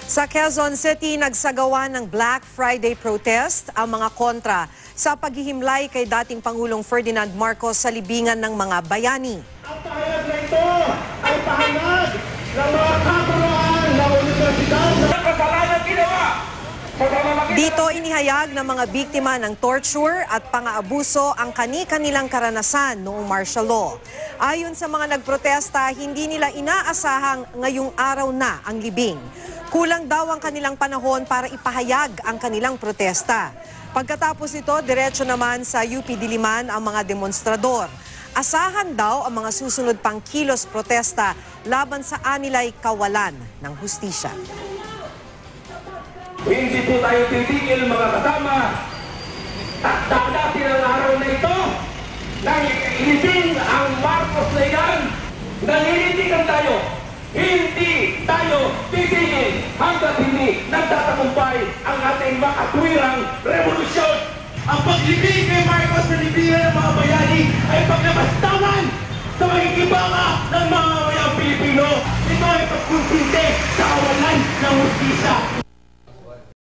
Sa Quezon City, nagsagawa ng Black Friday protest ang mga kontra sa paghihimlay kay dating Pangulong Ferdinand Marcos sa libingan ng mga bayani. Ang pahayag na ito ay pahayag ng mga kaburuan ng universidad na kasalanan ginawa. Dito inihayag ng mga biktima ng torture at pang-aabuso ang kani-kanilang karanasan noong martial law. Ayon sa mga nagprotesta, hindi nila inaasahang ngayong araw na ang libing. Kulang daw ang kanilang panahon para ipahayag ang kanilang protesta. Pagkatapos ito, diretso naman sa UP Diliman ang mga demonstrador. Asahan daw ang mga susunod pang kilos protesta laban sa anilay kawalan ng hustisya. Hindi po tayo titigil mga kasama. Dadating ang araw na ito nang ilibing ang Marcos na yan. Naninindigan tayo. Hindi tayo titigil hanggat hindi nagtatagumpay ang ating makatwirang revolusyon. Ang paglibing kay Marcos sa libingan ng mga bayani ay paglabastangan sa magigibanga ng mga mamayang Pilipino. Ito ay pagkunsinte sa kawalan ng hustisya.